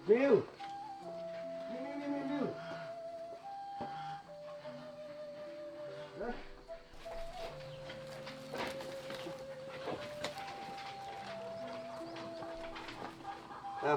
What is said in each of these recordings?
วิววิวเอา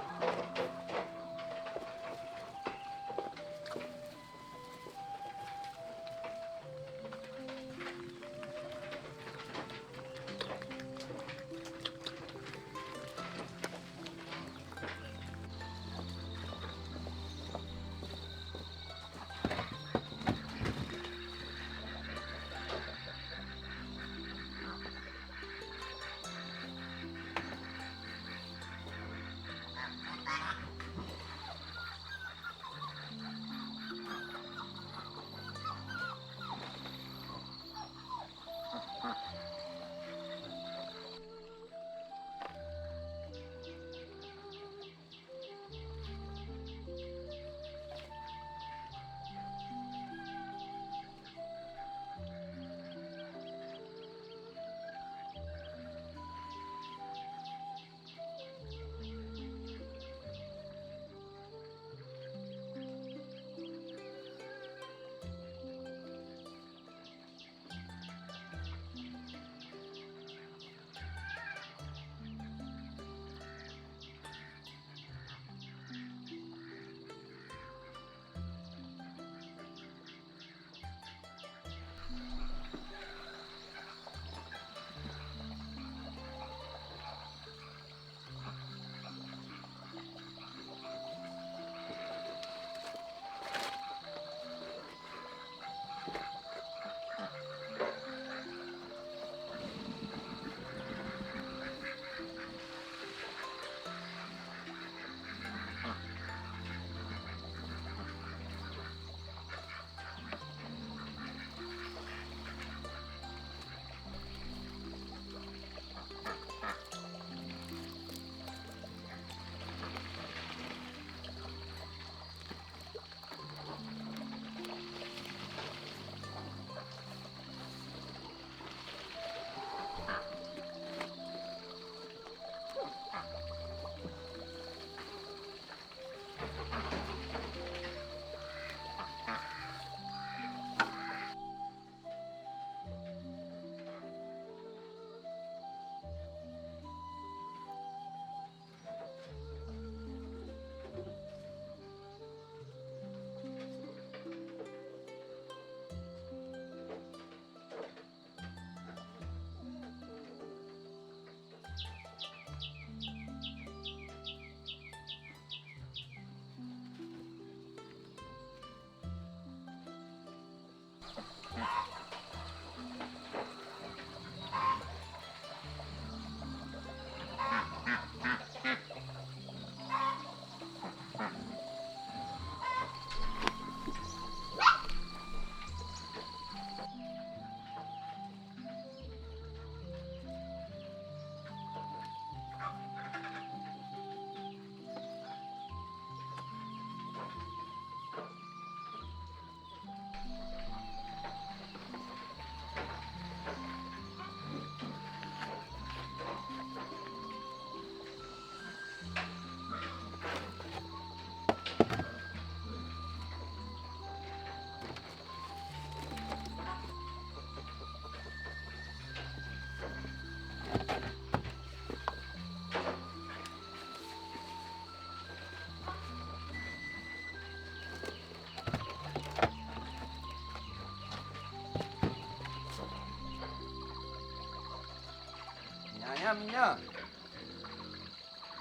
nhà mình nhá,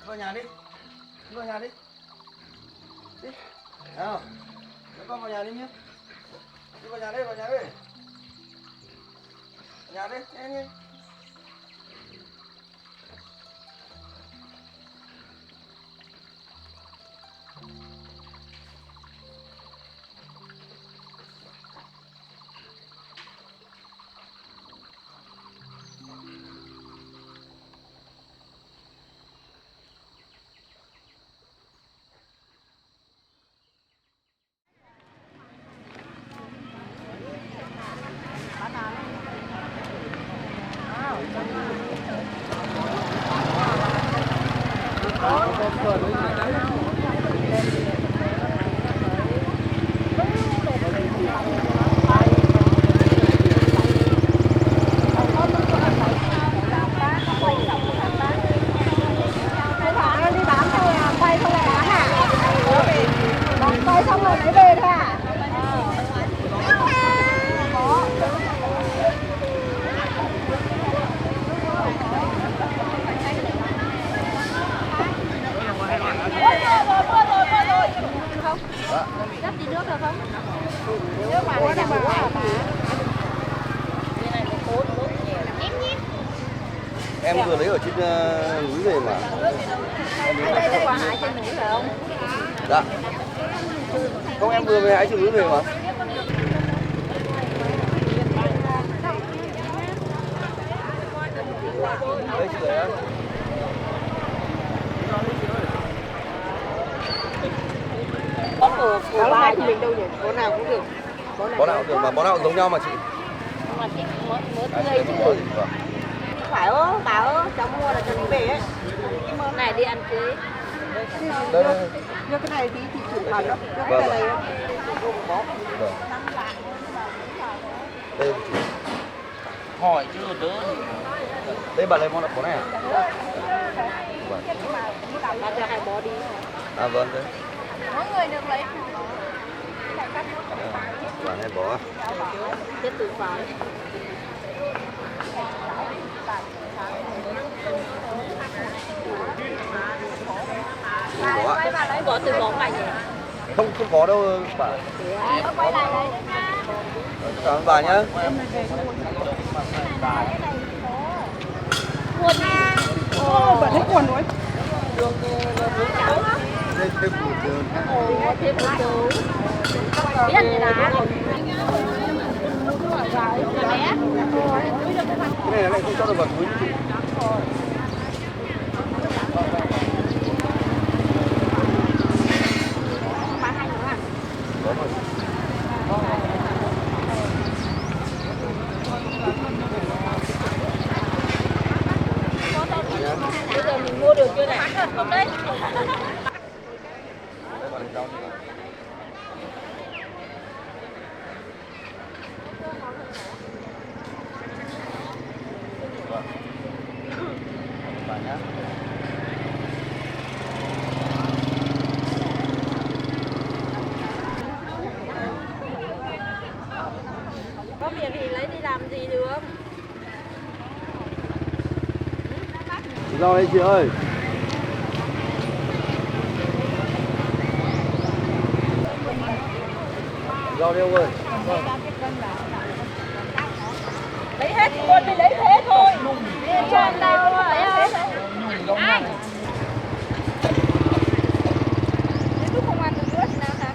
vào nhà đi, vào nhà đi, đi, nào, các con vào nhà đi nhé, đi vào nhà đi, vào nhà đi, nhà đi, nhanh nhanh. Có Gấp tí nước được không? Nước mà này là quá à bà. Cái này một cốt nước nhiều. Em vừa lấy ở trên núi về mà. Đây đây quả hái trên núi phải không? Dạ. Không, em vừa về hái trên núi về mà. Đây chị lấy á. Của ba của mình đâu nhỉ? Có nào cũng được. Bó nào cũng được mà bó nào cũng giống nhau mà chị. Mà thích mỡ tươi chứ. Phải ơ, bà ơ, cháu mua là cho đi về ấy. Cái mỡ này đi ăn cưới. Đây đây. Như cái này thì chủ hẳn đó. Vâng. Cái này Vâng. Đây hỏi chứ đỡ. đây bạn lấy món bó này à? Vâng. bà cho hai bó đi. À vâng đấy. Mỗi người được lấy. Vâng, hai bó. Chết tự phán. Bó ạ. Bà lấy bỏ từ bó này nhỉ? Không không có đâu bà. Quay lại đây nha. Cảm ơn bà nhé. Quần à. Bà thấy quần rồi. Đây thêm một đường. Ồ, thêm một đường. Biết gì đó. Cái này lại không cho được vào túi. Bán hay nữa à? Có mà. Bây giờ mình mua được chưa này? Không đấy. Đây bà lấy rau đi. Bà nhé. Có việc thì lấy đi làm gì được? Rau đây chị ơi. Rau đi ông ơi. Lấy hết luôn thì lấy thế thôi. Cho anh đâu ấy ơi. Ai? Nếu lúc không ăn được nữa thì nào hả?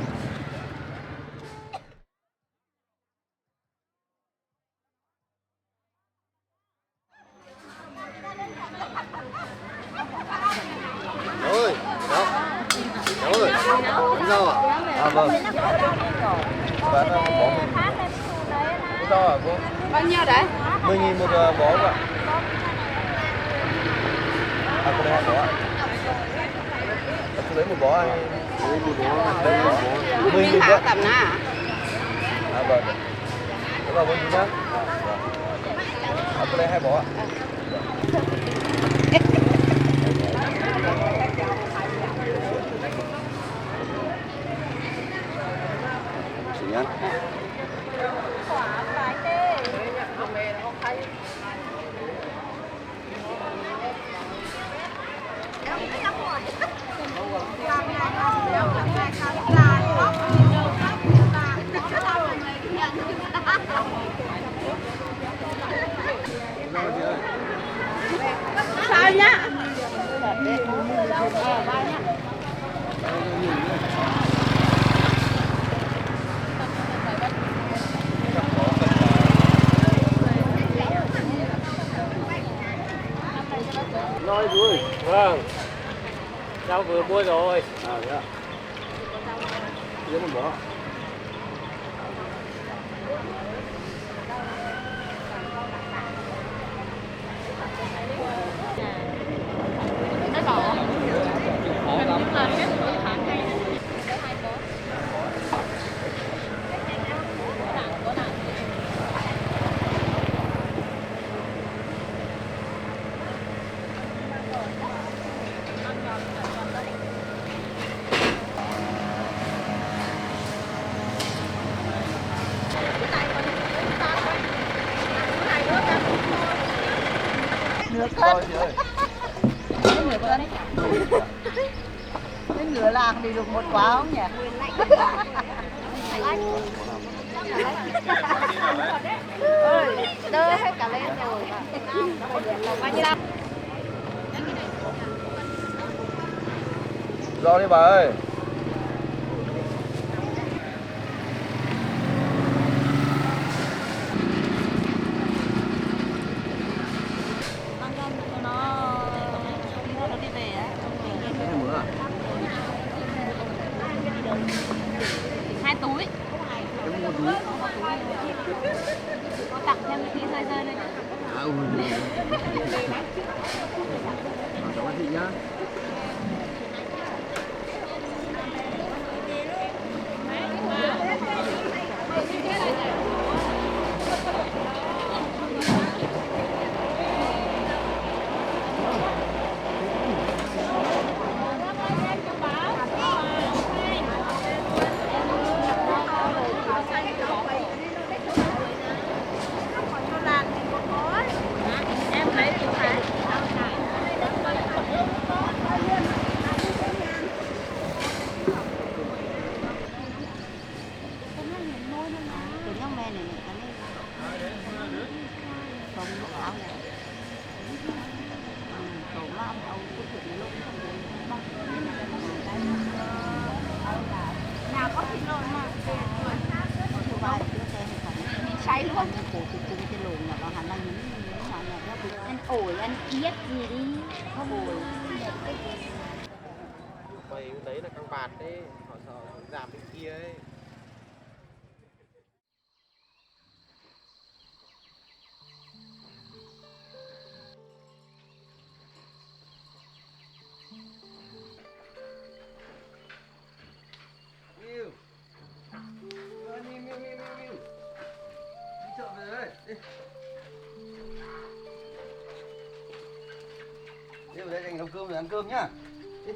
Ơi, đó. Ơi, đúng rau ạ? À vâng. Bán bó mình. Cái rau à cô? Bao nhiêu đấy? 10.000 một bó ạ. À, cô lấy hai bó ạ. Cô lấy một bó hay? Lấy một bó. Lấy một bó. 10.000 Hả đấy. tầm nào hả? À vâng. Thế vào 10.000 nhá. À, cô lấy hai bó ạ. Chị nhá. Sao nhá? Nói chú ơi. Vâng. Rau vừa mua rồi. À thế ạ. Lấy một bó. nửa làng thì được một quả không nhỉ? Ơi, đơ hết cả lên rồi. Bao nhiêu? Rõ đi bà ơi. Ăn cơm cho nó đi về á. Cái mưa à? 2 túi. Cái mua túi. Có tặng thêm cái tí rơi rơi lên. À, ừ. Cảm ơn chị nhá. Cháy luôn. Cổ trứng trên lồn là nó hẳn là những ăn ổi, ăn kiết gì đi. Không ổi. Mày đấy là căng bạt đấy, họ sợ giảm bên kia ấy. Miu. Miu miu miu miu. Đi chợ về đây. Đi. Đi vào đây dành nấu cơm rồi ăn cơm nhá. Đi.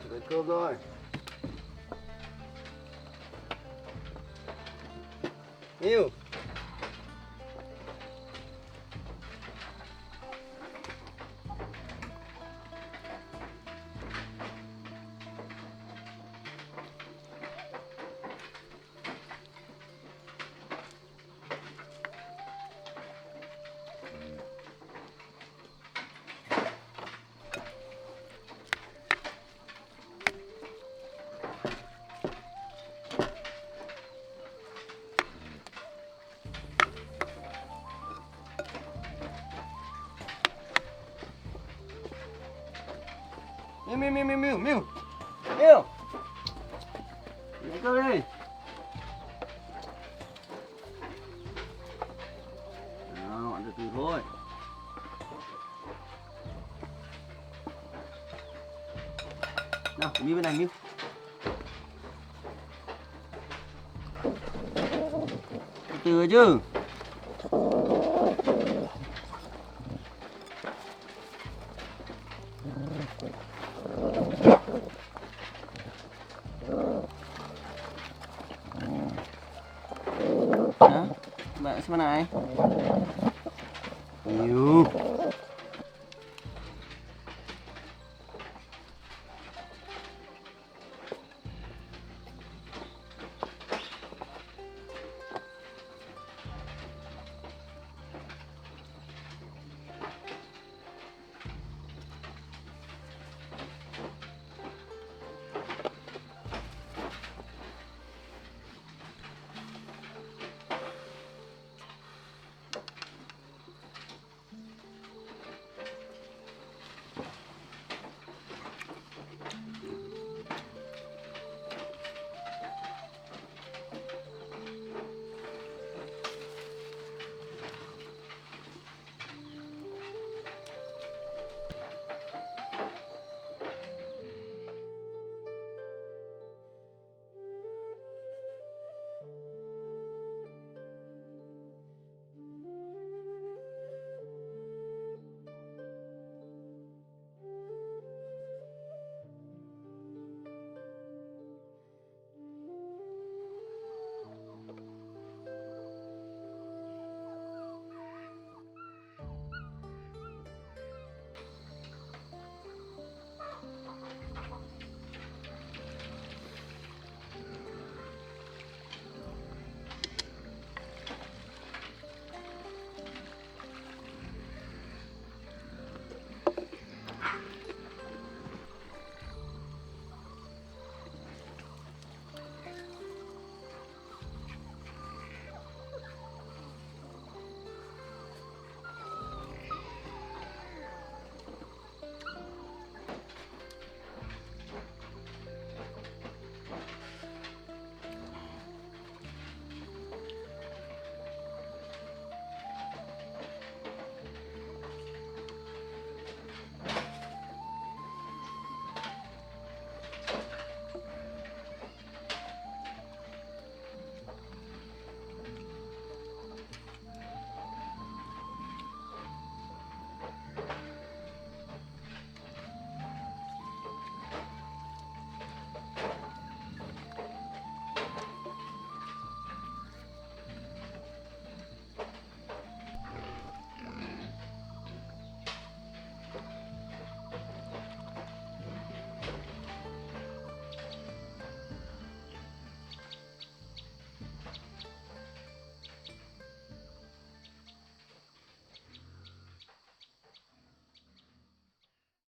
chỉ cần cơm thôi. Yêu. Miu. Lấy cơm đi. Đó, ăn từ từ thôi. Nào, Miu bên này Miu. Từ từ chứ. Hả? Bạn xem này. Miu.